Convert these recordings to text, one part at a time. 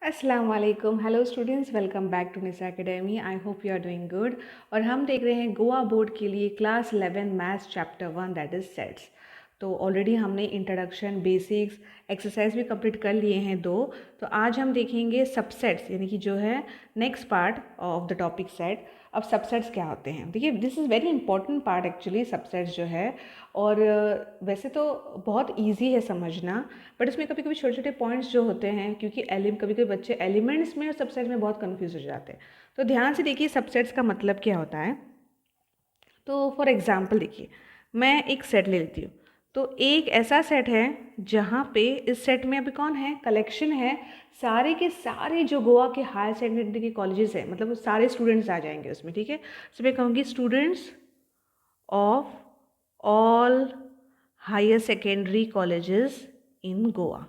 अस्सलाम वालेकुम, hello students, welcome back to Nisa academy. I hope you are doing good. और हम देख रहे हैं गोवा बोर्ड के लिए class 11 maths chapter 1 that is sets. तो ऑलरेडी हमने इंट्रोडक्शन, बेसिक्स, एक्सरसाइज भी कंप्लीट कर लिए हैं 2। तो आज हम देखेंगे सबसेट्स, यानी कि जो है next part of the topic set. अब सबसेट्स क्या होते हैं, देखिए this is very important part actually subsets जो है। और वैसे तो बहुत इजी है समझना, बट इसमें कभी कभी छोटे छोटे पॉइंट्स जो होते हैं, क्योंकि कभी कभी बच्चे एलिमेंट्स में और सबसेट्स में बहुत कंफ्यूज हो जाते हैं। तो ध्यान से देखिए सबसेट्स का मतलब क्या होता है। तो फॉर एग्जांपल देखिए, मैं एक सेट ले लेती हूँ। तो एक ऐसा सेट है जहाँ पे इस सेट में अभी कौन है, कलेक्शन है सारे के सारे जो गोवा के हायर सेकेंडरी के कॉलेजेस हैं, मतलब वो सारे स्टूडेंट्स आ जाएंगे उसमें, ठीक है। तो मैं कहूँगी students of all higher secondary colleges in Goa.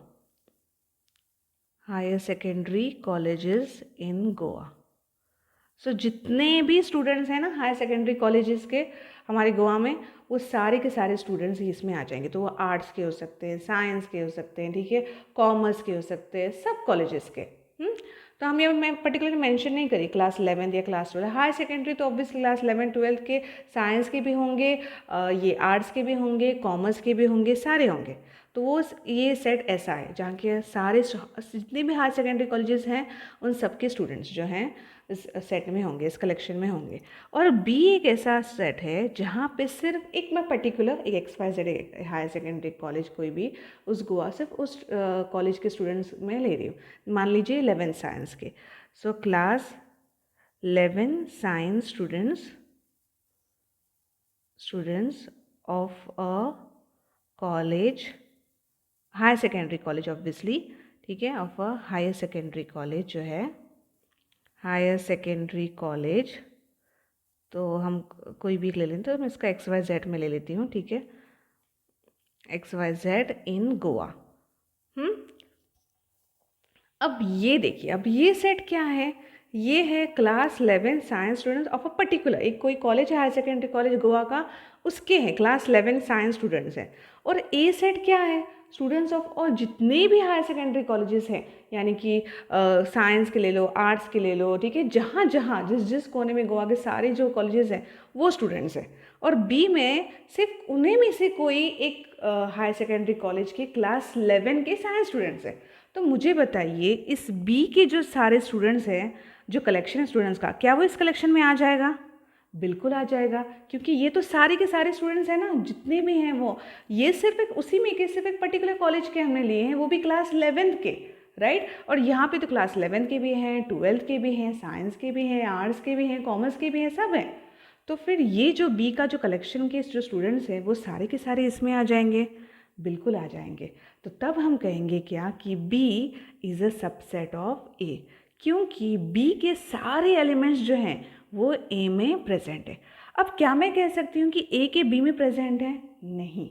Higher secondary colleges in Goa. सो जितने भी स्टूडेंट्स हैं ना हायर सेकेंडरी कॉलेजेस के हमारे गोवा में, वो सारे के सारे स्टूडेंट्स ही इसमें आ जाएंगे। तो वो आर्ट्स के हो सकते हैं, साइंस के हो सकते हैं, ठीक है, कॉमर्स के हो सकते हैं, सब कॉलेजेस के। तो हम ये मैं पर्टिकुलर मेंशन नहीं करी क्लास 11 या क्लास 12। हायर सेकेंडरी तो ऑब्वियसली क्लास 11 12 के साइंस के भी होंगे, ये आर्ट्स के भी होंगे, कॉमर्स के भी होंगे, सारे होंगे। तो वो ये सेट ऐसा है जहाँ के सारे जितने भी हायर सेकेंडरी कॉलेजेस हैं उन सबके स्टूडेंट्स जो हैं इस सेट में होंगे, इस कलेक्शन में होंगे। और बी एक ऐसा सेट है जहाँ पे सिर्फ एक मैं पर्टिकुलर एक XYZ हायर सेकेंडरी कॉलेज कोई भी उस गोवा सिर्फ उस कॉलेज के स्टूडेंट्स में ले रही हूँ। मान लीजिए 11 साइंस के। So class 11 science students of a college, higher secondary college obviously, ठीक है, of a higher secondary college जो है हायर सेकेंडरी कॉलेज। तो हम कोई भी ले लें, तो मैं इसका XYZ में ले लेती हूँ, ठीक है, XYZ इन गोवा। अब ये देखिए, अब ये सेट क्या है, ये है class 11 science students of a particular, एक कोई कॉलेज है हायर सेकेंडरी कॉलेज गोवा का, उसके हैं क्लास 11 साइंस स्टूडेंट्स हैं। और ए सेट क्या है, स्टूडेंट्स ऑफ और जितने भी हायर सेकेंडरी कॉलेजेस हैं, यानी कि साइंस के ले लो, आर्ट्स के ले लो, ठीक है, जहाँ जहाँ जिस जिस कोने में गोवा के सारे जो कॉलेजेस हैं वो स्टूडेंट्स हैं। और बी में सिर्फ उन्हीं में से कोई एक हायर सेकेंडरी कॉलेज के क्लास 11 के साइंस स्टूडेंट्स हैं। तो मुझे बताइए इस बी के जो सारे स्टूडेंट्स हैं, जो कलेक्शन है स्टूडेंट्स का, क्या वो इस कलेक्शन में आ जाएगा? बिल्कुल आ जाएगा, क्योंकि ये तो सारे के सारे स्टूडेंट्स हैं ना, जितने भी हैं वो, ये सिर्फ एक उसी में के सिर्फ एक पर्टिकुलर कॉलेज के हमने लिए हैं, वो भी क्लास 11 के, राइट। और यहाँ पे तो क्लास 11 के भी हैं, 12th के भी हैं, साइंस के भी हैं, आर्ट्स के भी हैं, कॉमर्स के भी हैं, सब हैं। तो फिर ये जो बी का जो कलेक्शन के जो स्टूडेंट्स हैं वो सारे के सारे इसमें आ जाएंगे, बिल्कुल आ जाएंगे। तो तब हम कहेंगे क्या कि B is a subset of A, क्योंकि B के सारे एलिमेंट्स जो हैं वो A में प्रेजेंट है। अब क्या मैं कह सकती हूँ कि A के B में प्रेजेंट है? नहीं,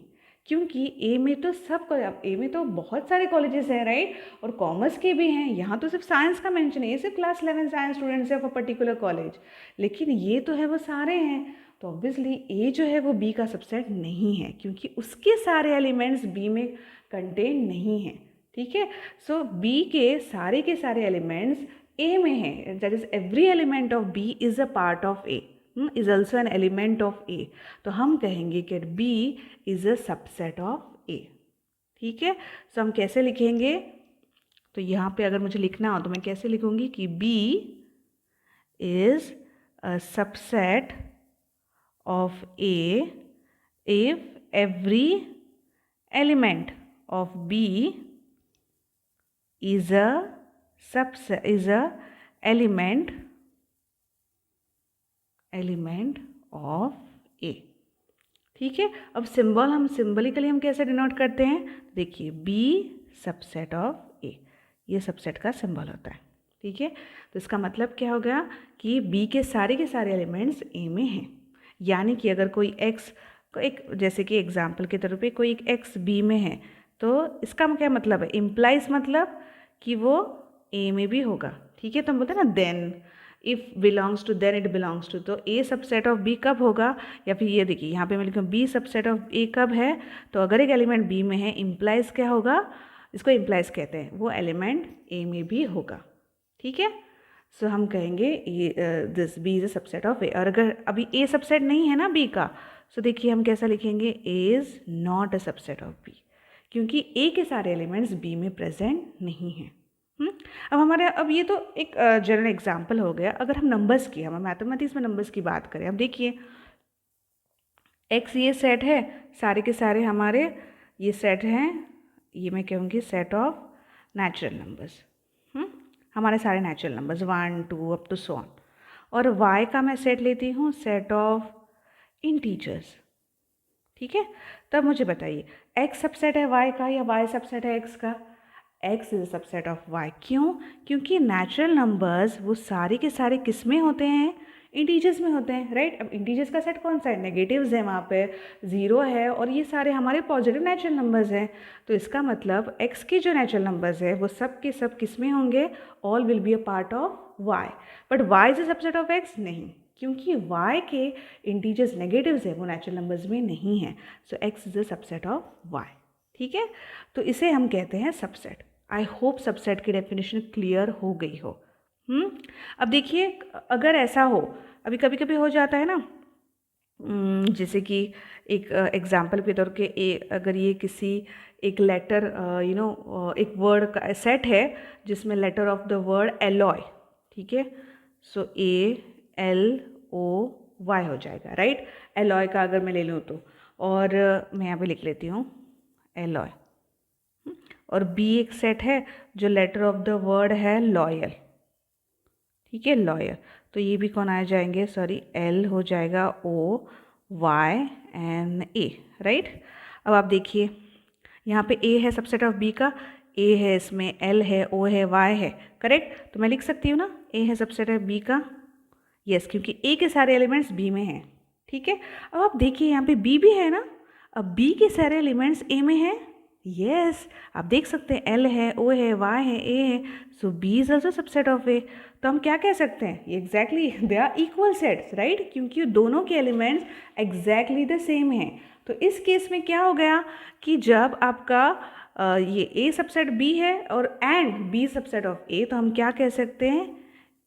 क्योंकि A में तो सब A में तो बहुत सारे कॉलेजेस हैं, राइट, और कॉमर्स के भी हैं। यहाँ तो सिर्फ साइंस का मेंशन है, ये सिर्फ क्लास 11 साइंस स्टूडेंट्स है ऑफ अ पर्टिकुलर कॉलेज, लेकिन ये तो है वो सारे हैं। तो ऑब्वियसली ए जो है वो बी का सबसेट नहीं है, क्योंकि उसके सारे एलिमेंट्स बी में कंटेन नहीं हैं, ठीक है। सो बी के सारे एलिमेंट्स ए में हैं, that is every element of B is a part of A, is also an element of A. तो हम कहेंगे कि B is a subset of A, ठीक है। सो हम कैसे लिखेंगे, तो यहाँ पे अगर मुझे लिखना हो तो मैं कैसे लिखूंगी कि B is a subset of A if every element of B is a element of A, ठीक है। अब सिंबल हम सिंबलिकली हम कैसे डिनोट करते हैं, देखिए B सबसेट ऑफ A, ये सबसेट का सिंबल होता है, ठीक है। तो इसका मतलब क्या हो गया कि B के सारे एलिमेंट्स A में हैं। यानी कि अगर कोई x को एक, जैसे कि एग्जाम्पल के तौर पे कोई एक x B में है, तो इसका क्या मतलब है, इम्प्लाइज मतलब कि वो A में भी होगा, ठीक है। तो हम बोलते हैं ना then if belongs to then it belongs to, तो ए सबसेट ऑफ बी कब होगा, या फिर ये देखिए यहाँ पे मैं लिखूँ बी सबसेट ऑफ ए कब है, तो अगर एक एलिमेंट बी में है इम्प्लाइज क्या होगा, इसको इम्प्लाइज कहते हैं, वो एलिमेंट ए में भी होगा। ठीक है, सो हम कहेंगे ये this B is a subset of A. और अगर अभी ए सबसेट नहीं है ना बी का, सो देखिए हम कैसा लिखेंगे, A is not a subset of B, क्योंकि ए के सारे एलिमेंट्स बी में प्रेजेंट नहीं हैं। अब हमारे, अब ये तो एक जनरल एग्जांपल हो गया। अगर हम नंबर्स की, हम मैथमेटिक्स में नंबर्स की बात करें, अब देखिए एक्स ये सेट है, सारे के सारे हमारे ये सेट हैं, ये मैं कहूँगी सेट ऑफ नेचुरल नंबर्स, हमारे सारे natural numbers 1 2 up to so on. और y का मैं सेट लेती हूँ सेट ऑफ इंटीजर्स। ठीक है, तब मुझे बताइए x सबसेट है y का या y सबसेट है x का, x is subset of y। क्यों? क्योंकि नेचुरल नंबर्स वो सारे के सारे किस में होते हैं, इंटीजर्स में होते हैं, राइट। अब इंटीजर्स का सेट कौन सा है, नेगेटिव्स है, वहाँ पे 0 है, और ये सारे हमारे पॉजिटिव नेचुरल नंबर्स हैं। तो इसका मतलब x के जो नेचुरल नंबर्स है वो सब के सब किस में होंगे, all will be a part of y। But y is a subset of x नहीं, क्योंकि y के इंटीजर्स नेगेटिव्स है, वो नेचुरल नंबर्स में नहीं है। सो x is a subset of y। ठीक है, तो इसे हम कहते हैं सबसेट। आई होप सबसेट की डेफिनेशन क्लियर हो गई हो। अब देखिए अगर ऐसा हो, अभी कभी कभी हो जाता है ना, जैसे कि एक एग्जाम्पल के तौर पे अगर ये किसी एक लेटर एक वर्ड का सेट है जिसमें letter of the word alloy, ठीक है, सो ALOY हो जाएगा, राइट। एलॉय का अगर मैं ले लूँ तो, और मैं यहाँ पे लिख लेती हूँ एलॉय, और बी एक सेट है जो लेटर ऑफ द वर्ड है लॉयल, ठीक है, लॉयल, तो ये भी कौन आ जाएंगे, सॉरी एल हो जाएगा OYNA, राइट। अब आप देखिए यहाँ पे ए है सबसेट ऑफ बी का, ए है इसमें, एल है, ओ है, वाई है, करेक्ट। तो मैं लिख सकती हूँ ना ए है सबसेट ऑफ बी का, यस, क्योंकि ए के सारे एलिमेंट्स बी में हैं। ठीक है, अब आप देखिए यहाँ पे बी भी है ना, अब बी के सारे एलिमेंट्स ए में हैं, यस, आप देख सकते हैं एल है, ओ है, वाई है, ए है, so B is also subset of A. तो हम क्या कह सकते हैं, exactly they are equal sets, right, क्योंकि दोनों के एलिमेंट्स एग्जैक्टली द सेम हैं। तो इस केस में क्या हो गया कि जब आपका ये ए सबसेट बी है और and B subset of A, तो हम क्या कह सकते हैं,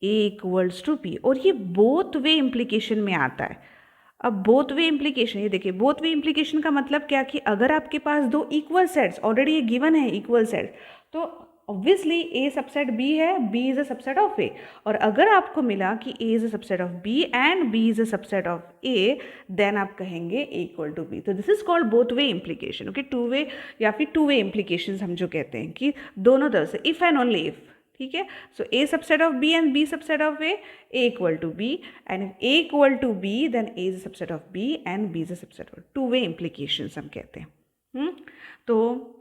ए इक्वल्स टू बी, और ये बोथ वे इम्प्लीकेशन में आता है। अब बोथ वे इम्प्लीकेशन, ये देखिए बोथ वे इम्प्लीकेशन का मतलब क्या कि अगर आपके पास दो इक्वल सेट्स, ऑलरेडी ये गिवन है इक्वल सेट, तो ऑब्वियसली ए सबसेट बी है, B is a subset of A, और अगर आपको मिला कि A is a subset of B and B is a subset of A, then आप कहेंगे ए इक्वल टू बी। तो this is called both way implication, okay, two way या फिर टू वे इम्प्लीकेशन हम जो कहते हैं कि दोनों तरफ से, इफ एंड ओनली इफ। ठीक है, so A subset of B and B subset of A equal to B, and if A equal to B then A is subset of B and B is subset of, two way implications हम कहते हैं। तो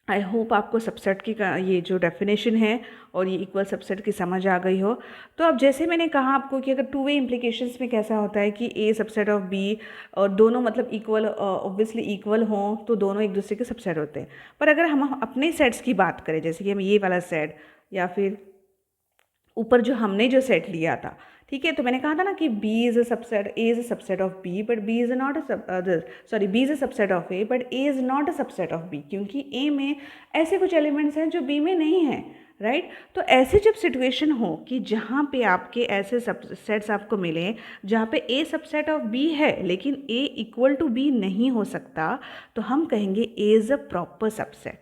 I hope आपको subset की ये जो definition है और ये इक्वल सबसेट की समझ आ गई हो। तो अब जैसे मैंने कहा आपको कि अगर टू वे इम्प्लीकेशंस में कैसा होता है कि ए सबसेट ऑफ बी, और दोनों मतलब इक्वल, ऑब्वियसली इक्वल हों तो दोनों एक दूसरे के सबसेट होते हैं। पर अगर हम अपने सेट्स की बात करें, जैसे कि हम ये वाला सेट या फिर ऊपर जो हमने जो सेट लिया था, ठीक है, तो मैंने कहा था ना कि B is a subset, A is a subset of B, but B is not sorry B is a subset of A, but A is not a subset of B, क्योंकि A में ऐसे कुछ एलिमेंट्स हैं जो B में नहीं हैं, right. तो ऐसे जब सिचुएशन हो कि जहाँ पे आपके ऐसे सबसेट्स आपको मिले जहाँ पे A सबसेट ऑफ B है लेकिन A इक्वल टू B नहीं हो सकता, तो हम कहेंगे A is a proper subset.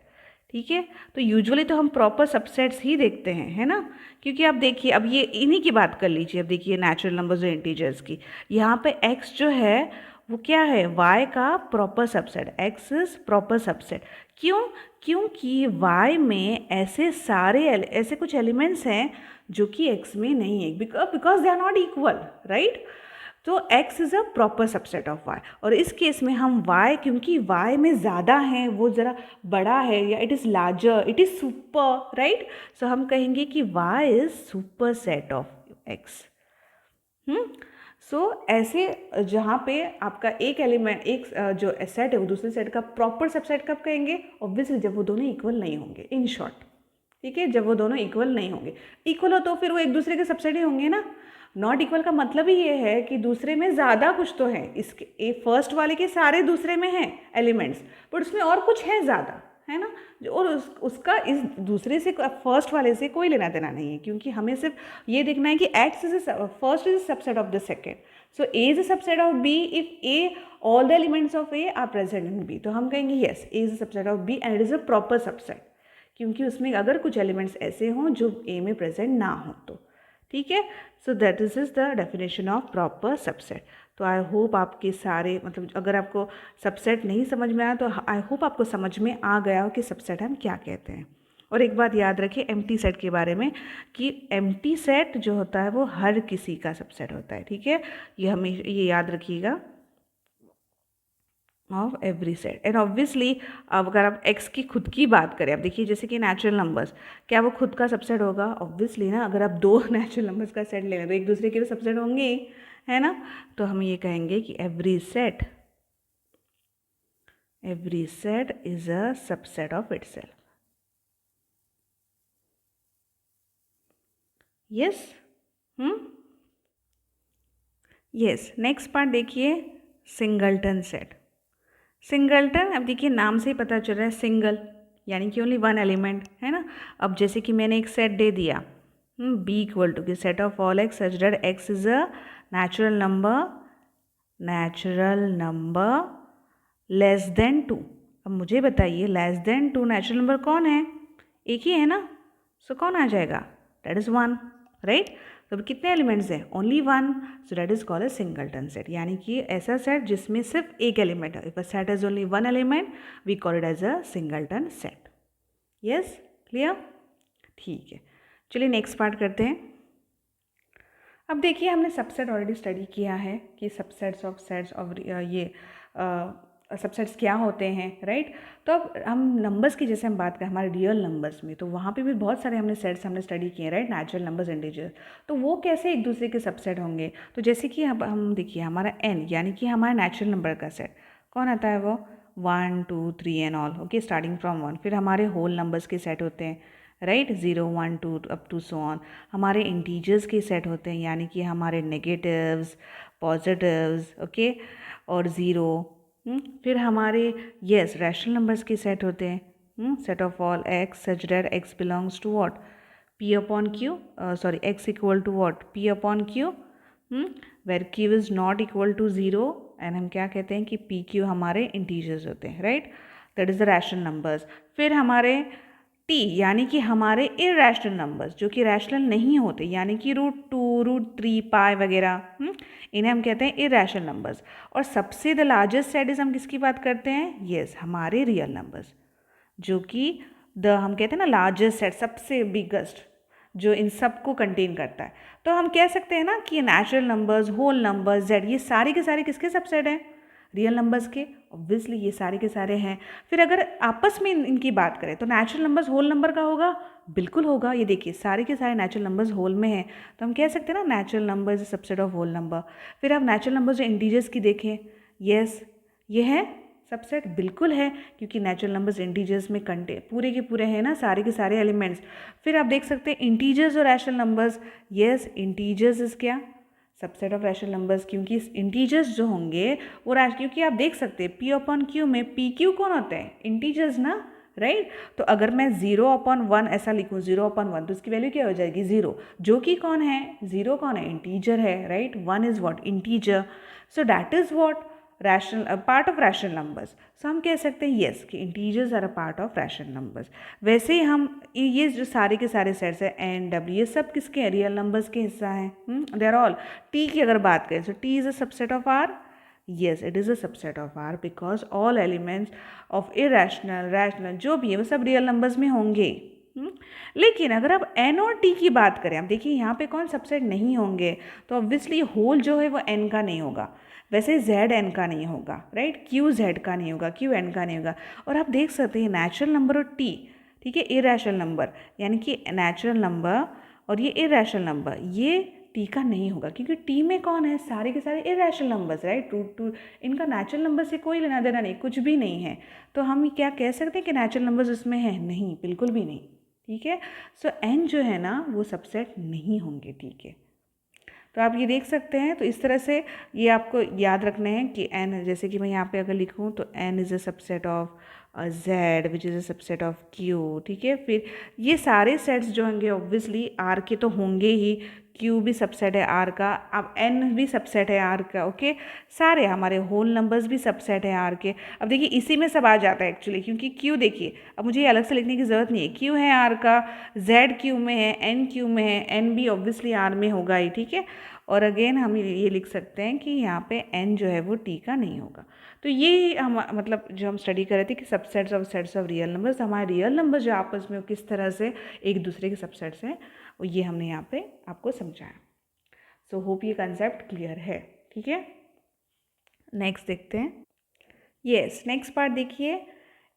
ठीक है, तो यूजुअली तो हम प्रॉपर सबसेट्स ही देखते हैं, है ना, क्योंकि आप देखिए अब ये इन्हीं की बात कर लीजिए। अब देखिए नेचुरल नंबर्स और इंटीजर्स की, यहाँ पे x जो है वो क्या है, y का proper subset, x is proper subset. क्यों? क्योंकि y में ऐसे कुछ एलिमेंट्स हैं जो कि x में नहीं है, because they are not equal, right. तो x is a proper subset of y, और इस केस में हम y, क्योंकि y में ज़्यादा है, वो ज़रा बड़ा है, या it is larger, it is super, right, so हम कहेंगे कि y is super set of x। सो ऐसे जहाँ पे आपका एक एलिमेंट, एक जो सेट है वो दूसरे सेट का प्रॉपर सबसेट कब कहेंगे, ऑब्वियसली जब वो दोनों इक्वल नहीं होंगे, इन शॉर्ट। ठीक है, जब वो दोनों इक्वल नहीं होंगे, इक्वल हो तो फिर वो एक दूसरे के सबसेट ही होंगे ना, नॉट इक्वल का मतलब ही ये है कि दूसरे में ज़्यादा कुछ तो है, इसके फर्स्ट वाले के सारे दूसरे में हैं एलिमेंट्स, बट उसमें और कुछ है ज़्यादा, है ना। और उसका इस दूसरे से फर्स्ट वाले से कोई लेना देना नहीं है, क्योंकि हमें सिर्फ ये देखना है कि X is first is a subset of the second, so A is a subset of B if A all the elements of A are present in B, तो हम कहेंगे yes A is a subset of B and it is a proper subset, क्योंकि उसमें अगर कुछ elements ऐसे हों जो ए में प्रेजेंट ना हो तो, ठीक है। सो that is the definition of proper subset. तो आई होप आपके सारे मतलब अगर आपको सबसेट नहीं समझ में आया तो आई होप आपको समझ में आ गया हो कि सबसेट हम क्या कहते हैं। और एक बात याद रखिए एम्प्टी सेट के बारे में कि एम्प्टी सेट जो होता है वो हर किसी का सबसेट होता है, ठीक है। ये हमें ये याद रखिएगा, of every set. And obviously अब अगर आप एक्स की खुद की बात करें, अब देखिए जैसे कि नेचुरल नंबर्स, क्या वो खुद का सबसेट होगा? ऑब्वियसली ना, अगर आप दो नेचुरल नंबर्स का सेट ले लें तो एक दूसरे के भी सबसेट होंगे ही, है ना। तो हम ये कहेंगे कि every set is a subset of itself. Yes, yes. Next part देखिए, सिंगलटन सेट। सिंगलटन, अब देखिए नाम से ही पता चल रहा है सिंगल, यानी कि ओनली वन एलिमेंट, है ना। अब जैसे कि मैंने एक सेट दे दिया B equal to set of all X such that X is a natural number less than two. अब मुझे बताइए less than two natural number कौन है? एक ही है ना, सो कौन आ जाएगा? That is one, right. तो अब कितने एलिमेंट्स हैं? Only one, so that is called a singleton set, यानी कि ऐसा सेट जिसमें सिर्फ एक एलिमेंट है। If a set is only one element we call it as a singleton set. Yes, clear? ठीक है, चलिए नेक्स्ट पार्ट करते हैं। अब देखिए हमने सबसेट ऑलरेडी स्टडी किया है कि सबसेट्स ऑफ सेट्स ऑफ ये सबसेट्स क्या होते हैं, राइट। तो अब हम नंबर्स की जैसे हम बात करें हमारे रियल नंबर्स में, तो वहाँ पे भी बहुत सारे हमने सेट्स हमने स्टडी किए, राइट। नेचुरल नंबर्स, इंटीजर्स, तो वो कैसे एक दूसरे के सबसेट होंगे? तो जैसे कि अब हम देखिए हमारा n यानी कि हमारा नेचुरल नंबर का सेट कौन आता है? वो 1 2 3 and all, okay, starting from 1। फिर हमारे होल नंबर्स के सेट होते हैं, right, 0 1 2 up to so on. हमारे इंटीजर्स के सेट होते हैं, यानी कि हमारे नेगेटिव्स, पॉजिटिव्स, ओके, और ज़ीरो। फिर हमारे यस रैशनल नंबर्स के सेट होते हैं, set of all X such that X belongs to what? P upon Q, sorry X equal to what? P upon Q, where Q is not equal to zero, and हम क्या कहते हैं कि P Q हमारे integers होते हैं, right. That is the rational numbers. फिर हमारे टी यानी कि हमारे इरेशनल नंबर्स जो कि रैशनल नहीं होते, यानी कि √2 √3 पाई वगैरह, इन्हें हम कहते हैं इरेशनल नंबर्स। और सबसे द लार्जेस्ट सेट इज हम किसकी बात करते हैं? यस, हमारे रियल नंबर्स, जो कि हम कहते हैं ना लार्जेस्ट सेट, सबसे बिगेस्ट, जो इन सब को कंटेन करता है। तो हम कह सकते हैं ना कि natural numbers, whole numbers, Z, ये सारे के सारे किसके सबसेट हैं? रियल नंबर्स के, ऑब्वियसली ये सारे के सारे हैं। फिर अगर आपस में इनकी बात करें तो नेचुरल नंबर्स होल नंबर का होगा? बिल्कुल होगा। ये देखिए सारे के सारे नेचुरल नंबर्स होल में हैं, तो हम कह सकते हैं ना natural numbers subset of whole number. फिर आप नेचुरल नंबर्स जो इंटीजर्स की देखें, यस ये है सबसेट, बिल्कुल है, क्योंकि नेचुरल नंबर्स इंटीजर्स में पूरे के पूरे हैं ना, सारे के सारे एलिमेंट्स। फिर आप देख सकते हैं इंटीजर्स और rational numbers, yes integers is क्या? सबसेट ऑफ रैशनल नंबर्स, क्योंकि इंटीजर्स जो होंगे वो क्योंकि आप देख सकते हैं पी अपॉन क्यू में पी क्यू कौन होते हैं? इंटीजर्स ना, राइट। तो अगर मैं 0/1 ऐसा लिखूँ 0/1 तो इसकी वैल्यू क्या हो जाएगी? 0, जो कि कौन है? 0 कौन है? इंटीजर है, right. 1 is what? Integer. So that is what? Rational, part of rational numbers. So हम कह सकते हैं येस कि integers are a part of rational numbers. वैसे ही हम ये जो सारे के सारे सेट्स हैं एन डब्ल्यू, ये सब किसके हैं? रियल नंबर्स के हिस्सा हैं। They are all. टी की अगर बात करें तो T is a subset of R, yes it is a subset of R because all elements of irrational rational जो भी है वो सब रियल नंबर्स में होंगे। लेकिन अगर आप n और t की बात करें, अब देखिए यहाँ पे कौन सबसेट नहीं होंगे, तो ऑब्वियसली होल जो है वो n का नहीं होगा, वैसे z n का नहीं होगा, राइट, q z का नहीं होगा, q n का नहीं होगा। और आप देख सकते हैं नेचुरल नंबर और t, ठीक है, इरेशनल नंबर, यानी कि नेचुरल नंबर और ये इरेशनल नंबर, ये टी का नहीं होगा, क्योंकि टी में कौन है? सारे के सारे इरेशनल नंबर्स, राइट। √2 इनका नेचुरल नंबर से कोई लेना देना नहीं, कुछ भी नहीं है। तो हम क्या कह सकते हैं कि नेचुरल नंबर्स उसमें है? नहीं, बिल्कुल भी नहीं, ठीक है। सो एन जो है ना वो सबसेट नहीं होंगे, ठीक है। तो आप ये देख सकते हैं। तो इस तरह से ये आपको याद रखना है कि n, जैसे कि मैं यहाँ पे अगर लिखूँ तो n is a subset of z which is a subset of q, ठीक है। फिर ये सारे सेट्स जो होंगे ऑब्वियसली r के तो होंगे ही, q भी सबसेट है r का, अब n भी सबसेट है r का, ओके। सारे हमारे होल नंबर्स भी सबसेट है r के। अब देखिए इसी में सब आ जाता है एक्चुअली, क्योंकि q देखिए, अब मुझे ये अलग से लिखने की ज़रूरत नहीं है, q है r का, z q में है, n q में है, n भी ऑब्वियसली r में होगा ही, ठीक है। और अगेन हम ये लिख सकते हैं कि यहाँ पे n जो है वो t का नहीं होगा। तो ये हम मतलब जो हम स्टडी कर रहे थे कि subsets of sets of real numbers, हमारे रियल नंबर्स जो आपस में किस तरह से एक दूसरे के सबसेट्स हैं, ये हमने यहाँ पे आपको समझाया। सो होप ये कंसेप्ट क्लियर है, ठीक है। नेक्स्ट देखते हैं। यस, नेक्स्ट पार्ट देखिए,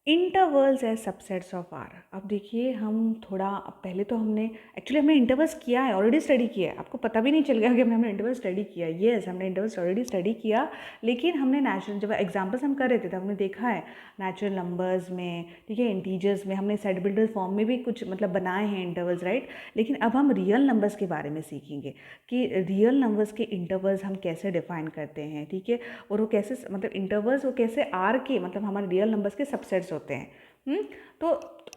intervals as subsets of R. अब देखिए हम थोड़ा, अब पहले तो हमने इंटरवल्स किया है, ऑलरेडी स्टडी किया है, आपको पता भी नहीं चल गया कि हमने इंटरवल स्टडी किया है। येस, हमने इंटरवल्स ऑलरेडी स्टडी किया, लेकिन हमने नेचुरल जब एग्जाम्पल्स हम कर रहे थे तो हमने देखा है नेचुरल नंबर्स में, ठीक है, इंटीजर्स में, हमने सेट बिल्डर फॉर्म में भी कुछ मतलब बनाए हैं इंटरवल्स, राइट। लेकिन अब हम रियल नंबर्स के बारे में सीखेंगे कि रियल नंबर्स के इंटरवल्स हम कैसे डिफाइन करते हैं, ठीक है, और वो कैसे मतलब इंटरवल्स वो कैसे आर के मतलब हमारे रियल नंबर्स के सबसेट्स होते हैं। तो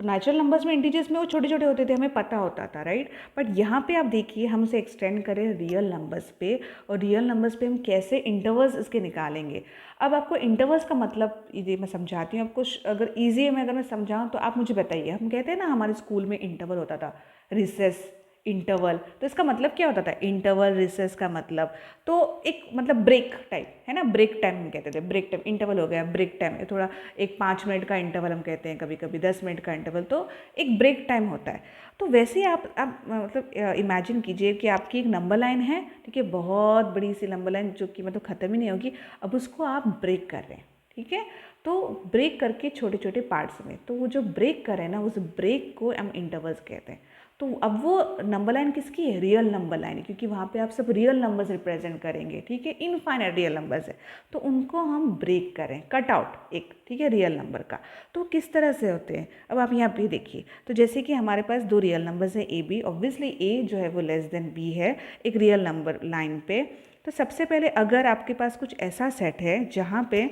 नेचुरल नंबर्स में इंटीजर्स में वो छोटे छोटे होते थे, हमें पता होता था, राइट। बट यहाँ पे आप देखिए हम उसे एक्सटेंड करें रियल नंबर्स पे, और रियल नंबर्स पे हम कैसे इंटरवल्स इसके निकालेंगे। अब आपको इंटरवल्स का मतलब ये मैं समझाती हूँ आपको, अगर ईजी में अगर मैं समझाऊँ तो आप मुझे बताइए। हम कहते हैं ना हमारे स्कूल में इंटरवल होता था, रिसेस, इंटरवल, तो इसका मतलब क्या होता था, इंटरवल रिसेस का मतलब तो एक मतलब ब्रेक टाइप है ना, ब्रेक टाइम हम कहते थे, ब्रेक टाइम इंटरवल हो गया, ब्रेक टाइम थोड़ा एक 5 मिनट का इंटरवल हम कहते हैं, कभी कभी 10 मिनट का इंटरवल, तो एक ब्रेक टाइम होता है। तो वैसे आप मतलब इमेजिन कीजिए कि आपकी एक नंबर लाइन है, ठीक है, बहुत बड़ी सी नंबर लाइन जो कि मतलब ख़त्म ही नहीं होगी, अब उसको आप ब्रेक कर रहे हैं, ठीक है। तो ब्रेक करके छोटे छोटे पार्ट्स में, तो वो जो ब्रेक कर रहे हैं ना उस ब्रेक को हम इंटरवल्स कहते हैं। तो अब वो नंबर लाइन किसकी है, रियल नंबर लाइन, क्योंकि वहाँ पे आप सब रियल नंबर्स रिप्रेजेंट करेंगे, ठीक है, इनफाइनाइट रियल नंबर्स है, तो उनको हम ब्रेक करें, कट आउट एक, ठीक है, रियल नंबर का। तो किस तरह से होते हैं, अब आप यहाँ पे देखिए, तो जैसे कि हमारे पास 2 रियल नंबर्स है ए बी, ऑब्वियसली ए जो है वो लेस देन बी है एक रियल नंबर लाइन पे। तो सबसे पहले अगर आपके पास कुछ ऐसा सेट है जहाँ पे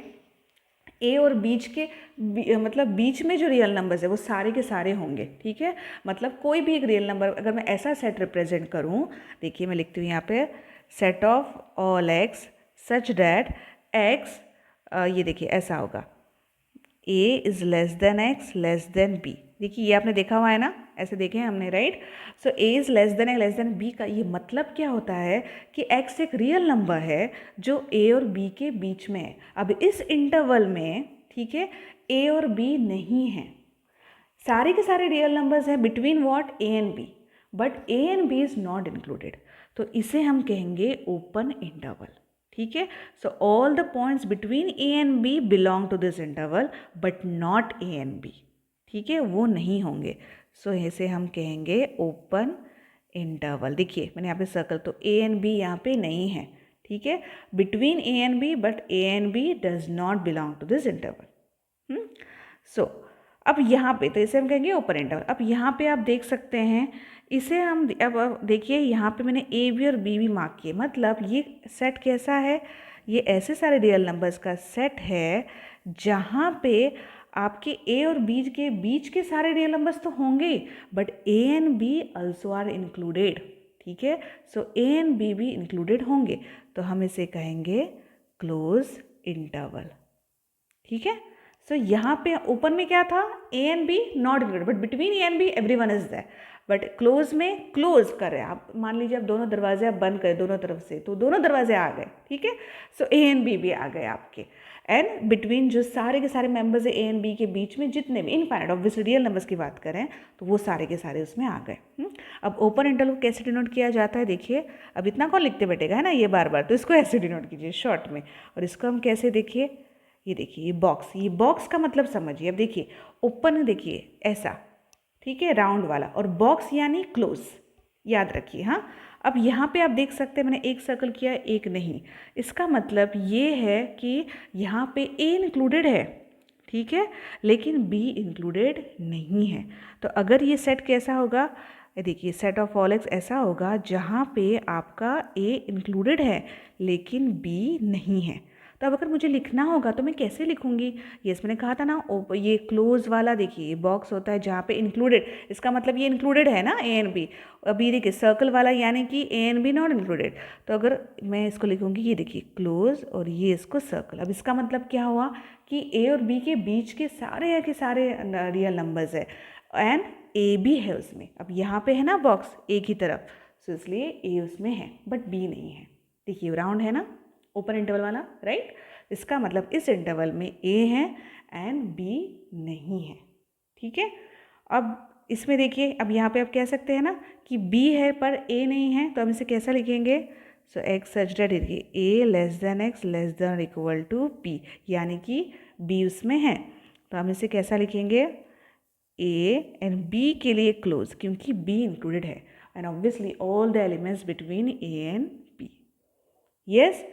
ए और मतलब बीच में जो रियल नंबर्स है वो सारे के सारे होंगे, ठीक है, मतलब कोई भी एक रियल नंबर अगर मैं ऐसा सेट रिप्रेजेंट करूँ, देखिए मैं लिखती हूँ यहाँ पे set of all X such that X, ये देखिए ऐसा होगा, A is less than x less than B, देखिए ये आपने देखा हुआ है ना, ऐसे देखे हैं हमने, right. So A is less than x less than B का ये मतलब क्या होता है कि एक्स एक रियल नंबर है जो ए और बी के बीच में है। अब इस इंटरवल में, ठीक है, ए और बी नहीं है, सारे के सारे रियल नंबर्स हैं between what, A and B, but A and B is not included, तो इसे हम कहेंगे ओपन इंटरवल, ठीक है। So all the points between A and B belong to this interval but not A and B, ठीक है, वो नहीं होंगे। सो इसे हम कहेंगे ओपन इंटरवल। देखिए मैंने यहाँ पे सर्कल, तो ए एंड बी यहाँ पे नहीं है, ठीक है, between A and B, but A and b does not belong to this interval. So अब यहाँ पे तो इसे हम कहेंगे ओपन इंटरवल। अब यहाँ पे आप देख सकते हैं इसे हम अब देखिए यहाँ पे मैंने ए बी और बी भी मार्क किए, मतलब ये सेट कैसा है, ये ऐसे सारे रियल नंबर्स का सेट है जहाँ पे आपके ए और बीच के सारे रियल नंबर्स तो होंगे but A and B also are included, ठीक है। सो ए एंड बी भी इंक्लूडेड होंगे, तो हम इसे कहेंगे क्लोज इंटरवल, ठीक है। सो यहाँ पे ओपन में क्या था, A and B not included, but between A and B everyone is there, but close में क्लोज कर रहे हैं आप, मान लीजिए आप दोनों दरवाजे आप बंद करें दोनों तरफ से, तो दोनों दरवाजे आ गए, ठीक है। सो ए एंड बी भी आ गए आपके, एंड बिटवीन जो सारे के सारे मेंबर्स है ए एंड बी के बीच में जितने भी इनफाइनाइट ऑब्वियसली रियल नंबर्स की बात करें तो वो सारे के सारे उसमें आ गए। अब ओपन इंटरवल को कैसे डिनोट किया जाता है, देखिए अब इतना कौन लिखते बैठेगा है ना ये बार बार, तो इसको ऐसे डिनोट कीजिए शॉर्ट में, और इसको हम कैसे, देखिए ये देखिए ये बॉक्स का मतलब समझिए। अब देखिए ओपन देखिए ऐसा, ठीक है, राउंड वाला, और बॉक्स यानी क्लोज, याद रखिए। हाँ, अब यहाँ पे आप देख सकते हैं मैंने एक सर्कल किया एक नहीं, इसका मतलब ये है कि यहाँ पे ए इंक्लूडेड है, ठीक है, लेकिन बी इंक्लूडेड नहीं है। तो अगर ये सेट कैसा होगा, ये देखिए सेट ऑफ ऑल एक्स ऐसा होगा जहाँ पे आपका ए इंक्लूडेड है लेकिन बी नहीं है। तो अब अगर मुझे लिखना होगा तो मैं कैसे लिखूंगी? यस, मैंने कहा था ना, ये क्लोज वाला देखिए ये बॉक्स होता है जहाँ पे इंक्लूडेड, इसका मतलब ये इंक्लूडेड है ना ए एंड बी। अभी देखिए सर्कल वाला यानी कि A and B not included. तो अगर मैं इसको लिखूंगी, ये देखिए क्लोज और ये इसको सर्कल। अब इसका मतलब क्या हुआ कि ए और बी के बीच के सारे रियल नंबर्स है एंड ए भी है उसमें। अब यहाँ पे है ना बॉक्स ए की तरफ, सो इसलिए ए उसमें है बट बी नहीं है। देखिए राउंड है ना, ओपन इंटरवल वाला, राइट। इसका मतलब इस इंटरवल में ए है एंड बी नहीं है, ठीक है। अब इसमें देखिए, अब यहाँ पे आप कह सकते हैं ना कि बी है पर ए नहीं है, तो हम इसे कैसा लिखेंगे? So x such that a less than x less than equal to b, यानी कि बी उसमें है। तो हम इसे कैसा लिखेंगे? ए एंड बी के लिए क्लोज, क्योंकि बी इंक्लूडेड है and obviously all the elements between A and B. Yes,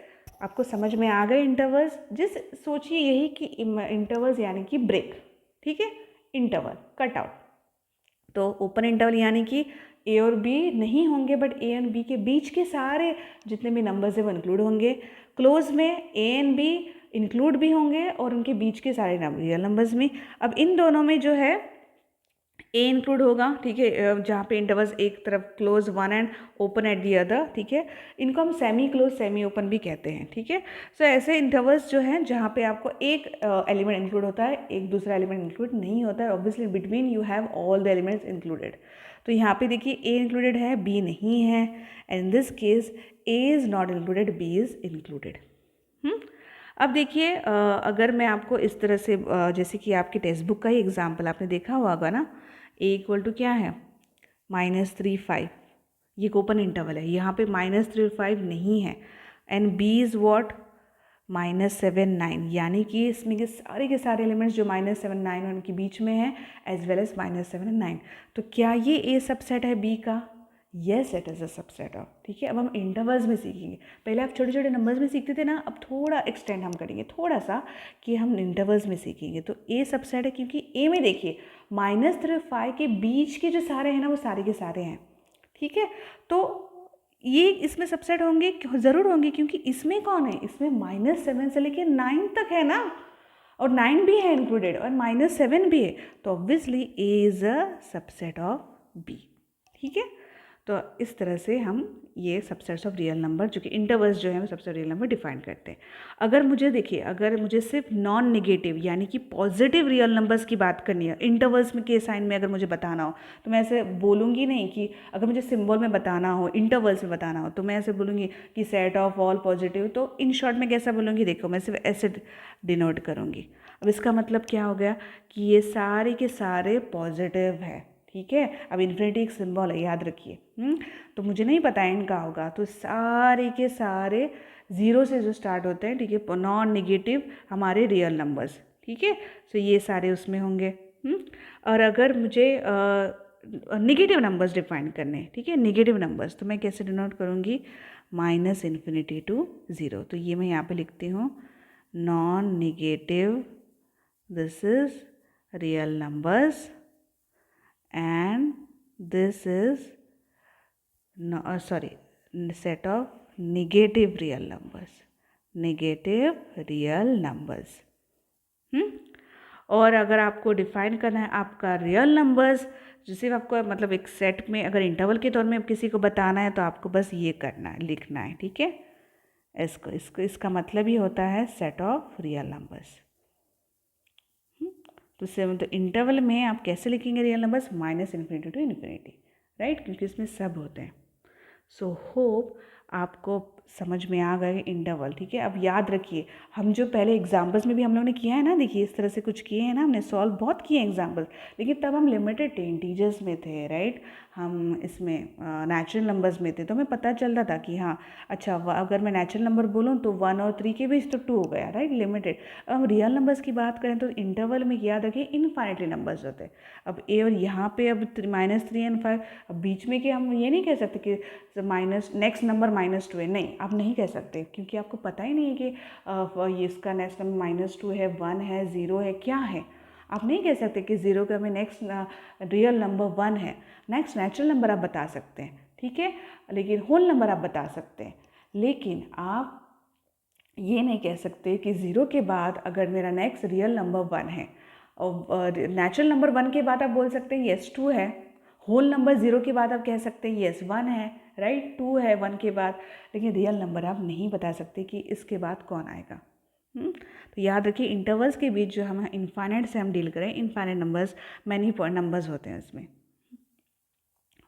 आपको समझ में आ गए इंटरवल्स? जिस सोचिए यही कि इंटरवल्स यानी कि ब्रेक, ठीक है, इंटरवल कट आउट। तो ओपन इंटरवल यानी कि ए और बी नहीं होंगे बट ए एंड बी के बीच के सारे जितने भी नंबर्स है वो इंक्लूड होंगे। क्लोज में ए एंड बी इंक्लूड भी होंगे और उनके बीच के सारे रियल नंबर्स में। अब इन दोनों में जो है ए इंक्लूड होगा, ठीक है, जहाँ पे इंटरवल्स एक तरफ close one and open at the other, ठीक है। इनको हम सेमी क्लोज सेमी ओपन भी कहते हैं, ठीक है। सो ऐसे इंटरवल्स जो हैं जहाँ पे आपको एक एलिमेंट इंक्लूड होता है, एक दूसरा एलिमेंट इंक्लूड नहीं होता है। Obviously between you have all the elements included. तो यहाँ पे देखिए ए इंक्लूडेड है, बी नहीं है, and in this case A is not included, B is included. अब देखिए अगर मैं आपको इस तरह से जैसे कि आपकी टेक्स्ट बुक का ही एग्जाम्पल आपने देखा होगा ना, ए इक्वल टू क्या है? -3 5। ये ओपन इंटरवल है, यहाँ पे -3 5 नहीं है एंड बी इज़ वॉट? -7 9, यानी कि इसमें के सारे एलिमेंट्स जो -7 9 उनके बीच में है एज वेल एज -7 9। तो क्या ये ए सबसेट है बी का? Yes, it is a subset of, ठीक है। अब हम इंटरवल्स में सीखेंगे। पहले आप छोटे छोटे नंबर्स में सीखते थे ना, अब थोड़ा एक्सटेंड हम करेंगे थोड़ा सा कि हम इंटरवल्स में सीखेंगे। तो ए सबसेट है क्योंकि ए में देखिए -3 5 के बीच के जो सारे हैं ना वो सारे के सारे हैं, ठीक है। तो ये इसमें सबसेट होंगे, ज़रूर होंगे, क्योंकि इसमें कौन है? इसमें -7 से लेकर 9 तक है ना, और 9 भी है इंक्लूडेड और -7 भी है। तो obviously A is a subset of B, ठीक है। तो इस तरह से हम ये सबसेट्स ऑफ रियल नंबर जो कि इंटरवल्स जो है वो सबसे रियल नंबर डिफाइन करते हैं। अगर मुझे देखिए, अगर मुझे सिर्फ नॉन नेगेटिव यानी कि पॉजिटिव रियल नंबर्स की बात करनी है इंटरवल्स में के साइन में, अगर मुझे बताना हो तो मैं ऐसे बोलूँगी नहीं कि अगर मुझे सिंबल में बताना हो, इंटरवल्स में बताना हो, तो मैं ऐसे बोलूँगी कि सेट ऑफ ऑल पॉजिटिव। तो इन शॉर्ट में कैसा बोलूँगी? देखो मैं सिर्फ ऐसे डिनोट करूँगी। अब इसका मतलब क्या हो गया कि ये सारे के सारे पॉजिटिव है, ठीक है। अब इन्फिनिटी एक सिंबल है, याद रखिए। तो मुझे नहीं पता इनका होगा, तो सारे के सारे ज़ीरो से जो स्टार्ट होते हैं, ठीक है, नॉन नेगेटिव हमारे रियल नंबर्स, ठीक है। सो ये सारे उसमें होंगे। और अगर मुझे नेगेटिव नंबर्स डिफाइन करने हैं, ठीक है, नेगेटिव नंबर्स, तो मैं कैसे डिनोट करूँगी? -∞ to 0। तो ये मैं यहाँ पे लिखती हूँ non negative, this is real numbers and this is set of negative real numbers, negative real numbers। और अगर आपको डिफाइन करना है आपका रियल नंबर्स, जो सिर्फ आपको मतलब एक सेट में अगर इंटरवल के तौर में आप किसी को बताना है, तो आपको बस ये करना है, लिखना है, ठीक है। इसका मतलब ही होता है सेट ऑफ रियल नंबर्स। तो इंटरवल में आप कैसे लिखेंगे रियल नंबर्स? -∞ to ∞, राइट, क्योंकि इसमें सब होते हैं। सो होप आपको समझ में आ गए इंटरवल, ठीक है। अब याद रखिए, हम जो पहले एग्जाम्पल्स में भी हम लोगों ने किया है ना, देखिए इस तरह से कुछ किए हैं ना, हमने सॉल्व बहुत किए एग्जाम्पल, लेकिन तब हम लिमिटेड इंटीजर्स में थे, राइट। हम इसमें नेचुरल नंबर्स में थे, तो हमें पता चलता था कि हाँ अच्छा, अगर मैं नेचुरल नंबर बोलूँ तो 1 और 3 के बीच तो 2 हो गया, राइट, लिमिटेड। अब हम रियल नंबर्स की बात करें तो इंटरवल में याद रखिए इनफाइनेटली नंबर्स होते हैं। अब ए और यहाँ पे अब -3 and 5, अब बीच में कि हम ये नहीं कह सकते कि माइनस नेक्स्ट नंबर -2 है, नहीं, आप नहीं कह सकते, क्योंकि आपको पता ही नहीं है कि ये इसका नेक्स्ट नंबर -2 है, 1 है, 0 है, क्या है, आप नहीं कह सकते कि 0 का में नेक्स्ट रियल नंबर 1 है, नेक्स्ट नेचुरल नंबर आप बता सकते हैं, ठीक है, लेकिन होल नंबर आप बता सकते हैं। लेकिन आप ये नहीं कह सकते कि 0 के बाद अगर मेरा नेक्स्ट रियल नंबर 1 है और नेचुरल नंबर 1 के बाद आप बोल सकते हैं यस 2 है, होल नंबर 0 के बाद आप कह सकते हैं यस 1 है, राइट, 2 है 1 के बाद, लेकिन रियल नंबर आप नहीं बता सकते कि इसके बाद कौन आएगा। तो याद रखिए इंटरवल्स के बीच जो हम इनफाइनाइट से हम डील करें, infinite numbers many point numbers होते हैं इसमें।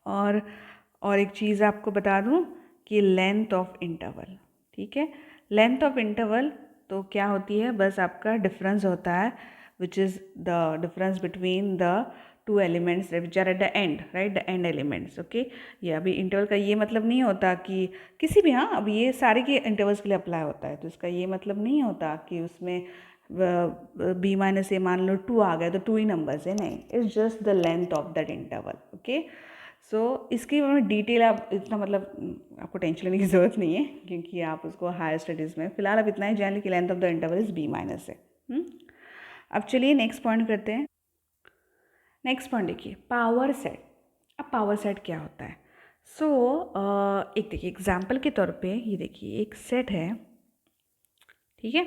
और एक चीज़ आपको बता दूं कि लेंथ ऑफ इंटरवल, ठीक है, लेंथ ऑफ इंटरवल तो क्या होती है, बस आपका डिफरेंस होता है which is the difference between the two elements which are at the end, right, the end elements, okay. ये अभी इंटरवल का ये मतलब नहीं होता कि किसी भी, हाँ, अब ये सारे के इंटरवल्स के लिए अप्लाई होता है, तो इसका ये मतलब नहीं होता कि उसमें b माइनस ए मान लो 2 आ गया तो 2 ही नंबर्स है, नहीं, it's just the length of that interval, okay. So इसकी डिटेल आप इतना मतलब आपको टेंशन लेने की ज़रूरत नहीं है, क्योंकि आप उसको हायर स्टडीज़ में फिलहाल आप इतना ही जान लें कि length of the interval is b minus है। अब चलिए नेक्स्ट पॉइंट करते हैं। नेक्स्ट पॉइंट देखिए, पावर सेट। अब पावर सेट क्या होता है? सो एक देखिए एग्जाम्पल के तौर पे ये देखिए एक सेट है, ठीक है।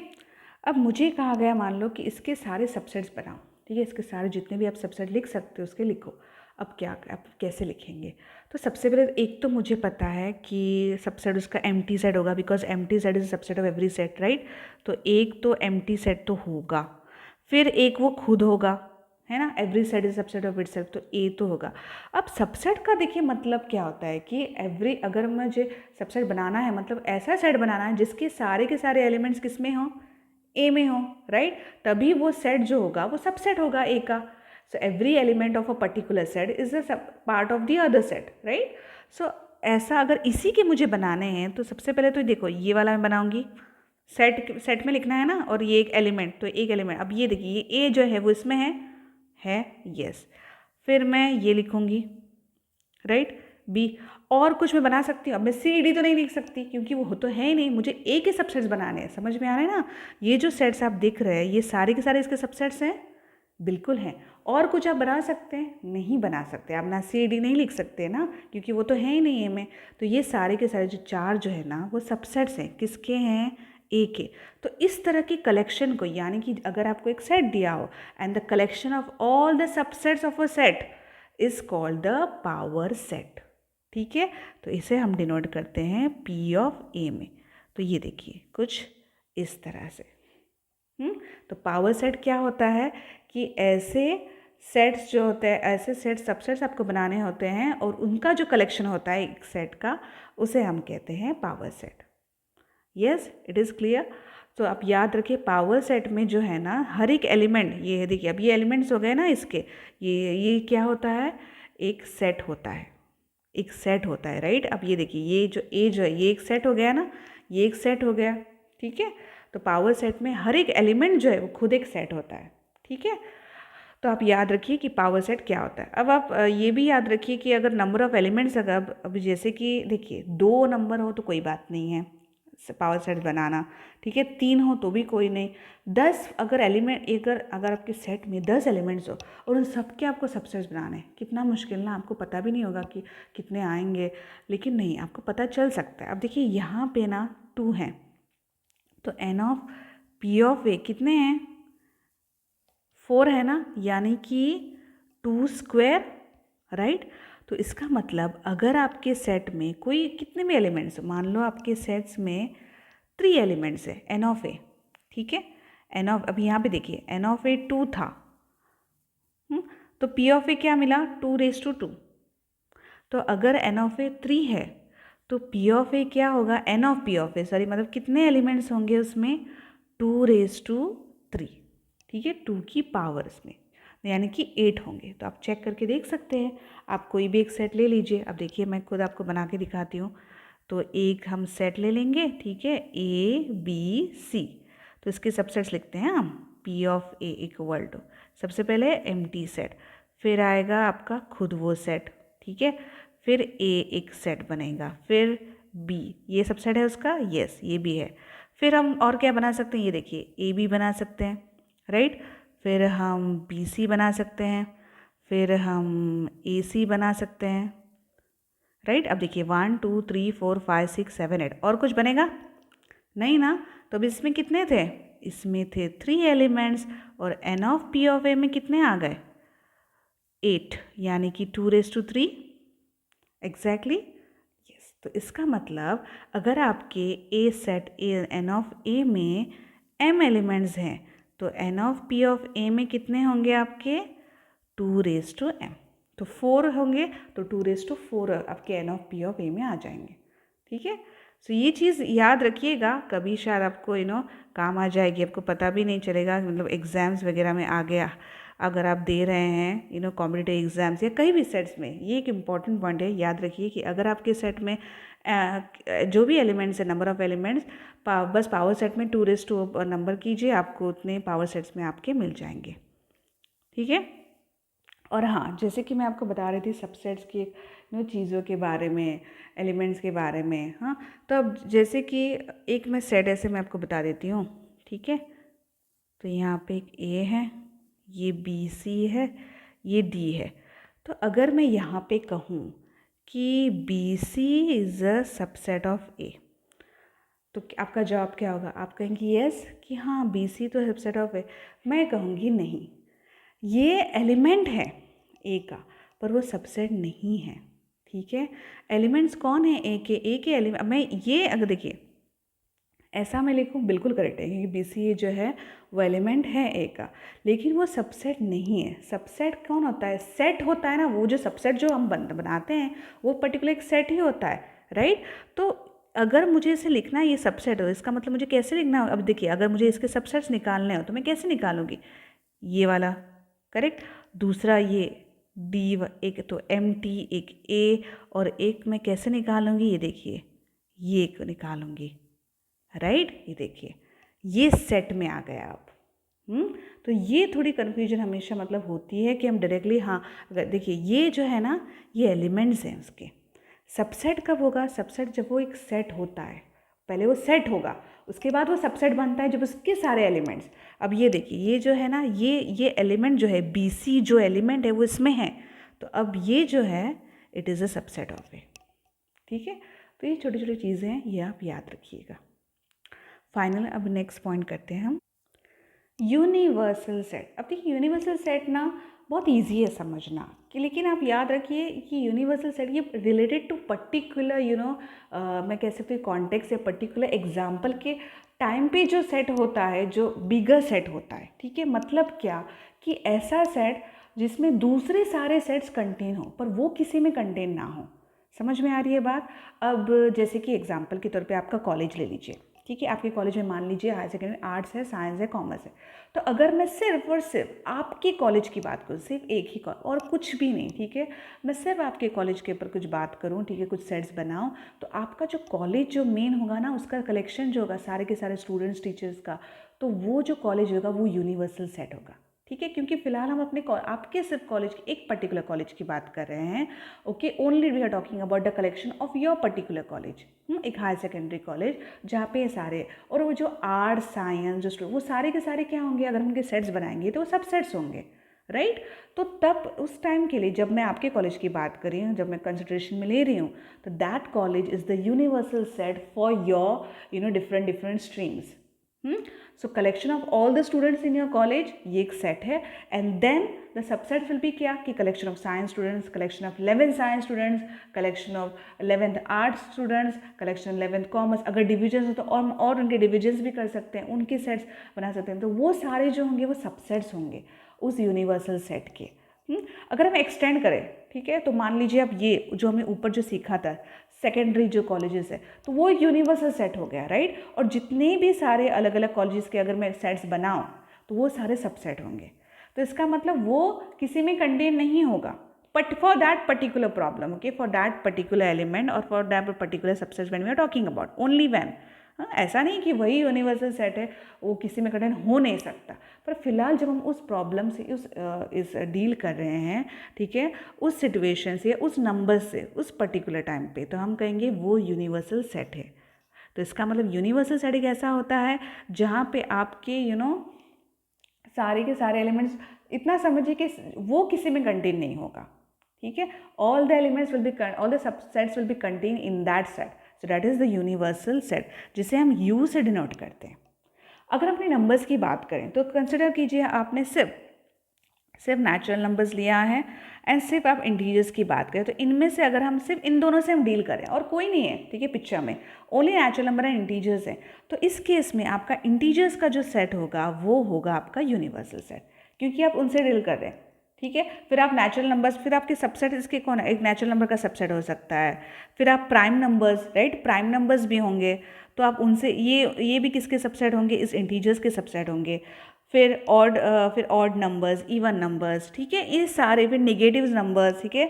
अब मुझे कहा गया मान लो कि इसके सारे सबसेट्स बनाओ, ठीक है, इसके सारे जितने भी आप सबसेट लिख सकते हो उसके लिखो। अब क्या आप कैसे लिखेंगे? तो सबसे पहले एक तो मुझे पता है कि सबसेट उसका एम्प्टी सेट होगा, because empty set is subset of every set, right. तो एक तो एम्प्टी सेट तो होगा, फिर एक वो खुद होगा, है ना, every set is subset of itself, तो ए तो होगा। अब सबसेट का देखिए मतलब क्या होता है कि एवरी, अगर मुझे सबसेट बनाना है मतलब ऐसा सेट बनाना है जिसके सारे के सारे एलिमेंट्स किस में हों, ए में हो, राइट, तभी वो सेट जो होगा वो सबसेट होगा ए का। So every element of a particular set is a part of the other set, right. So ऐसा अगर इसी के मुझे बनाने हैं तो सबसे पहले तो देखो ये वाला मैं बनाऊंगी, सेट में लिखना है ना, और ये एक एलिमेंट, तो एक एलिमेंट, अब ये देखिए ये ए जो है वो इसमें है यस, फिर मैं ये लिखूंगी, राइट, बी, और कुछ मैं बना सकती हूँ। अब मैं सी डी तो नहीं लिख सकती क्योंकि वो तो है ही नहीं, मुझे ए के सबसेट्स बनाने हैं, समझ में आ रहा है ना। ये जो सेट्स आप देख रहे हैं ये सारे के सारे इसके सबसेट्स हैं, बिल्कुल हैं। और कुछ आप बना सकते हैं? नहीं बना सकते, आप ना सी डी नहीं लिख सकते ना, क्योंकि वो तो है ही नहीं ए में। तो ये सारे के सारे जो चार जो है ना वो सबसेट्स हैं, किसके हैं, ए के। तो इस तरह की कलेक्शन को, यानी कि अगर आपको एक सेट दिया हो and the collection of all the subsets of a set is called the power set, ठीक है। तो इसे हम डिनोट करते हैं P ऑफ ए में। तो ये देखिए कुछ इस तरह से। तो पावर सेट क्या होता है कि ऐसे सेट्स जो होते हैं, ऐसे सेट सबसेट्स आपको बनाने होते हैं और उनका जो कलेक्शन होता है एक सेट का, उसे हम कहते हैं power set. Yes, it is clear. तो आप याद रखिए पावर सेट में जो है ना हर एक एलिमेंट, ये देखिए अब ये एलिमेंट्स हो गए ना इसके, ये क्या होता है, एक सेट होता है, एक सेट होता है, राइट। अब ये देखिए ये जो ए जो है ये एक सेट हो गया ना, ये एक सेट हो गया, ठीक है। तो पावर सेट में हर एक एलिमेंट जो है वो खुद एक सेट होता है, ठीक है। तो आप याद रखिए कि पावर सेट क्या होता है। अब आप ये भी याद रखिए कि अगर नंबर ऑफ एलिमेंट्स, अगर अब जैसे कि देखिए 2 नंबर हो तो कोई बात नहीं है पावर सेट बनाना, ठीक है, 3 हो तो भी कोई नहीं, 10 अगर एलिमेंट, अगर आपके सेट में 10 एलिमेंट्स हो और उन सबके आपको सबसेट्स बनाने, कितना मुश्किल ना, आपको पता भी नहीं होगा कि कितने आएंगे, लेकिन नहीं, आपको पता चल सकता है। अब देखिए यहाँ पे ना 2 हैं, तो एन ऑफ पी ऑफ ए कितने हैं, 4 है ना, यानी कि 2 स्क्वायर, राइट। तो इसका मतलब अगर आपके सेट में कोई कितने भी एलिमेंट्स, मान लो आपके सेट्स में 3 एलिमेंट्स है, एन ऑफ ए, ठीक है, एन ऑफ, अब यहाँ पे देखिए एन ऑफ ए 2 था, तो पी ऑफ ए क्या मिला, 2⁻²। तो अगर एन ऑफ ए 3 है तो पी ऑफ ए क्या होगा, N of P of A, sorry, मतलब कितने एलिमेंट्स होंगे उसमें, 2⁻3, ठीक है, 2 की पावर इसमें, यानी कि 8 होंगे। तो आप चेक करके देख सकते हैं, आप कोई भी एक सेट ले लीजिए। अब देखिए मैं खुद आपको बना के दिखाती हूँ। तो एक हम सेट ले लेंगे, ठीक है, ए बी सी, तो इसके सबसेट्स लिखते हैं हम, P of A equal to, सबसे पहले एम्प्टी सेट, फिर आएगा आपका खुद वो सेट, ठीक है, फिर ए एक सेट बनेगा, फिर बी, ये सबसेट है उसका, यस ये भी है, फिर हम और क्या बना सकते हैं, ये देखिए ए बी बना सकते हैं, राइट। फिर हम BC बना सकते हैं, फिर हम AC बना सकते हैं, राइट। अब देखिए 1 2 3 4 5 6 7 8, और कुछ बनेगा नहीं ना। तो अब इसमें कितने थे, इसमें थे 3 एलिमेंट्स, और n of P of A में कितने आ गए 8, यानी कि 2⁻³ एग्जैक्टली यस। तो इसका मतलब अगर आपके ए सेट n ऑफ A में m एलिमेंट्स हैं तो n of P of A में कितने होंगे आपके 2⁻m। तो 4 होंगे तो 2⁻4 आपके n of P of A में आ जाएंगे, ठीक है। सो ये चीज़ याद रखिएगा, कभी शायद आपको काम आ जाएगी, आपको पता भी नहीं चलेगा, मतलब एग्ज़ाम्स वगैरह में आ गया अगर आप दे रहे हैं कॉम्पिटिटिव एग्ज़ाम्स या कई भी सेट्स में। ये एक इम्पॉर्टेंट पॉइंट है, याद रखिए कि अगर आपके सेट में जो भी एलिमेंट्स है, नंबर ऑफ़ एलिमेंट्स, बस पावर सेट में 2 नंबर कीजिए, आपको उतने पावर सेट्स में आपके मिल जाएंगे, ठीक है। और हाँ, जैसे कि मैं आपको बता रही थी सबसेट्स की चीज़ों के बारे में, एलिमेंट्स के बारे में, हाँ। तो अब जैसे कि एक मैं सेट ऐसे मैं आपको बता देती हूँ, ठीक है। तो यहाँ पे एक A है, ये BC है, ये D है। तो अगर मैं यहाँ पे कहूँ कि BC is a subset of A, तो आपका जवाब क्या होगा? आप कहेंगे यस कि हाँ BC तो सबसेट ऑफ A। मैं कहूँगी नहीं, ये एलिमेंट है ए का, पर वो सबसेट नहीं है, ठीक है। एलिमेंट्स कौन है ए के एलिमेंट, मैं ये अगर देखिए ऐसा मैं लिखूँ बिल्कुल करेक्ट है, क्योंकि BC जो है वो एलिमेंट है ए का, लेकिन वो सबसेट नहीं है। सबसेट कौन होता है? सेट होता है ना, वो जो सबसेट जो हम बनाते हैं वो पर्टिकुलर एक सेट ही होता है, राइट। तो अगर मुझे इसे लिखना है ये सबसेट हो, इसका मतलब मुझे कैसे लिखना हो? अब देखिए अगर मुझे इसके सबसेट्स निकालने हो तो मैं कैसे निकालूंगी? ये वाला करेक्ट, दूसरा ये एक तो MT, एक A, और एक मैं कैसे निकालूंगी? ये देखिए ये एक निकालूंगी, राइट। ये देखिए ये सेट में आ गया अब। तो ये थोड़ी कन्फ्यूजन हमेशा मतलब होती है कि हम डायरेक्टली, हाँ अगर देखिए ये जो है ना ये एलिमेंट्स हैं उसके। सबसेट कब होगा? सबसेट जब वो एक सेट होता है, पहले वो सेट होगा, उसके बाद वो सबसेट बनता है जब उसके सारे एलिमेंट्स। अब ये देखिए ये जो है ना ये एलिमेंट जो है BC जो एलिमेंट है वो इसमें है, तो अब ये जो है it is a subset of A, ठीक है। तो ये छोटी छोटी चीज़ें हैं, ये आप याद रखिएगा। फाइनल अब नेक्स्ट पॉइंट करते हैं हम, यूनिवर्सल सेट। अब देखिए यूनिवर्सल सेट ना बहुत इजी है समझना कि, लेकिन आप याद रखिए कि यूनिवर्सल सेट ये रिलेटेड टू पर्टिकुलर मैं कह सकती हूँ कॉन्टेक्स्ट या पर्टिकुलर एग्जाम्पल के टाइम पे जो सेट होता है, जो बिगर सेट होता है, ठीक है। मतलब क्या कि ऐसा सेट जिसमें दूसरे सारे सेट्स कंटेन हो पर वो किसी में कंटेन ना हो। समझ में आ रही है बात? अब जैसे कि एग्जाम्पल के तौर पे आपका कॉलेज ले लीजिए, ठीक है। आपके कॉलेज में मान लीजिए हायर सेकेंडरी आर्ट्स है, साइंस है, कॉमर्स है। तो अगर मैं सिर्फ और सिर्फ आपके कॉलेज की बात करूँ, सिर्फ एक ही कॉलेज और कुछ भी नहीं, ठीक है, मैं सिर्फ आपके कॉलेज के ऊपर कुछ बात करूँ, ठीक है, कुछ सेट्स बनाऊँ, तो आपका जो कॉलेज जो मेन होगा ना उसका कलेक्शन जो होगा सारे के सारे स्टूडेंट्स टीचर्स का, तो वो जो कॉलेज होगा वो यूनिवर्सल सेट होगा, ठीक है। क्योंकि फिलहाल हम अपने आपके सिर्फ कॉलेज की एक पर्टिकुलर कॉलेज की बात कर रहे हैं, okay. Only we are talking about the collection of your particular college, एक हायर सेकेंडरी कॉलेज जहाँ पे सारे, और वो जो आर्ट साइंस जो वो सारे के सारे क्या होंगे, अगर हम उनके सेट्स बनाएंगे तो वो सब सेट्स होंगे, राइट। तो तब उस टाइम के लिए जब मैं आपके कॉलेज की बात कर रही हूँ, जब मैं कंसिडरेशन में ले रही हूँ, तो that college is the universal set for your different streams. So collection of all the students in your college ये एक सेट है, and then the subset will be क्या कि collection of science students, collection of 11th science students, collection of 11th arts students, collection 11th commerce. अगर divisions हो तो और उनके डिविजन्स भी कर सकते हैं, उनके सेट्स बना सकते हैं। तो वो सारे जो होंगे वो सबसेट्स होंगे उस यूनिवर्सल सेट के। अगर हम एक्सटेंड करें, ठीक है, तो मान लीजिए अब ये जो हमने ऊपर जो सीखा था सेकेंडरी जो कॉलेजेस है, तो वो एक यूनिवर्सल सेट हो गया, राइट। और जितने भी सारे अलग अलग कॉलेजेस के अगर मैं सेट्स बनाऊँ तो वो सारे सबसेट होंगे। तो इसका मतलब वो किसी में कंटेन नहीं होगा, but for that particular problem, okay, for that particular element और for that particular subset when we are talking about, only when. ऐसा नहीं कि वही यूनिवर्सल सेट है वो किसी में कंटेन हो नहीं सकता, पर फिलहाल जब हम उस प्रॉब्लम से इस डील कर रहे हैं, ठीक है, उस सिचुएशन से, उस नंबर से, उस पर्टिकुलर टाइम पे, तो हम कहेंगे वो यूनिवर्सल सेट है। तो इसका मतलब यूनिवर्सल सेट एक ऐसा होता है जहाँ पे आपके सारे के सारे एलिमेंट्स, इतना समझिए कि वो किसी में कंटेन नहीं होगा, ठीक है। All the elements will be, all the subsets will be contain in that set, so that is the universal set, जिसे हम यू से डिनोट करते हैं। अगर अपने नंबर्स की बात करें तो कंसिडर कीजिए आपने सिर्फ नेचुरल नंबर्स लिया है एंड सिर्फ आप इंटीजर्स की बात करें, तो इनमें से अगर हम सिर्फ इन दोनों से हम डील करें और कोई नहीं है, ठीक है, पिक्चर में only natural number and integers हैं, तो इस केस में आपका इंटीजर्स का जो सेट होगा वो होगा आपका यूनिवर्सल सेट, क्योंकि आप उनसे डील कर रहे हैं, ठीक है। फिर आप नेचुरल नंबर्स, फिर आपके सबसेट इसके कौन है, एक नेचुरल नंबर का सबसेट हो सकता है, फिर आप prime numbers, right, prime numbers भी होंगे, तो आप उनसे ये भी किसके सबसेट होंगे, इस इंटीजर्स के सबसेट होंगे। फिर ऑड नंबर्स, इवन नंबर्स, ठीक है, ये सारे, फिर नेगेटिव नंबर्स, ठीक है।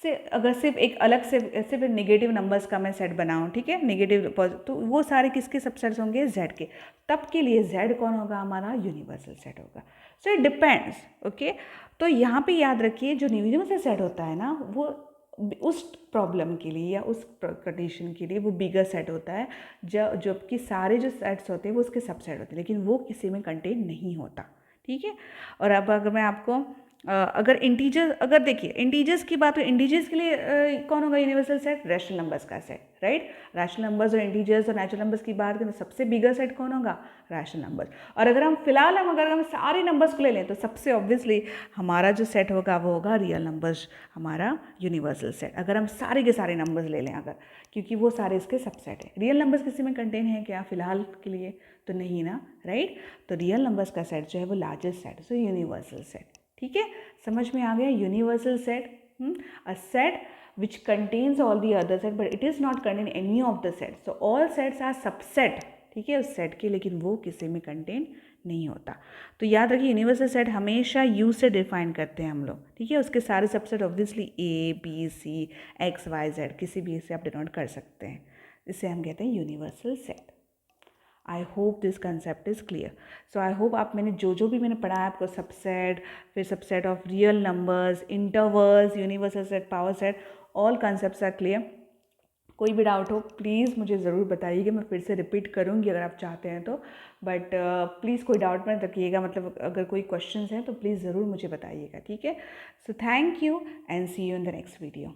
से अगर सिर्फ एक अलग से सिर्फ नेगेटिव नंबर्स का मैं सेट बनाऊँ, ठीक है, नेगेटिव, तो वो सारे किसके सबसेट्स होंगे, जेड के, तब के लिए जेड कौन होगा, हमारा यूनिवर्सल सेट होगा। So it depends, okay. तो यहाँ पे याद रखिए जो यूनिवर्सल सेट होता है ना, वो उस प्रॉब्लम के लिए या उस कंडीशन के लिए वो बिगर सेट होता है, जबकि सारे जो सेट्स होते हैं वो उसके सबसेट होते हैं, लेकिन वो किसी में कंटेन नहीं होता, ठीक है। और अब अगर मैं आपको अगर देखिए इंटीजर्स की बात हो, इंटीजर्स के लिए कौन होगा यूनिवर्सल सेट, रैशनल नंबर्स का सेट, राइट। रैशनल नंबर्स और इंटीजर्स और नेचुरल नंबर्स की बात करें तो सबसे बिगर सेट कौन होगा, रैशनल नंबर्स। और अगर हम सारे नंबर्स को ले लें तो सबसे ऑब्वियसली हमारा जो सेट होगा वो होगा रियल नंबर्स, हमारा यूनिवर्सल सेट, अगर हम सारे के सारे नंबर्स ले लें अगर, क्योंकि वो सारे इसके सबसेट है। रियल नंबर्स किसी में कंटेन है क्या फिलहाल के लिए, तो नहीं ना, राइट। तो रियल नंबर्स का सेट जो है वो largest set, so universal set, ठीक है। समझ में आ गया, universal set, a set which contains all the other set but it is not contain any of the sets, so all sets are subset, ठीक है, उस सेट के, लेकिन वो किसी में कंटेन नहीं होता। तो याद रखिए यूनिवर्सल सेट हमेशा यू से डिफाइन करते हैं हम लोग, ठीक है। उसके सारे subset obviously A B C X Y Z किसी भी से आप डिनोट कर सकते हैं, इसे हम कहते हैं universal set. I hope this concept is clear. So I hope आप मैंने जो भी मैंने पढ़ाया आपको, सबसेट, फिर subset of real numbers, intervals, universal set, power set, all concepts are clear. कोई भी डाउट हो प्लीज़ मुझे ज़रूर बताइएगा, मैं फिर से रिपीट करूँगी अगर आप चाहते हैं तो, बट प्लीज़ कोई डाउट मत रखिएगा, मतलब अगर कोई क्वेश्चंस हैं तो प्लीज़ ज़रूर मुझे बताइएगा, ठीक है। So thank you and see you in the next video.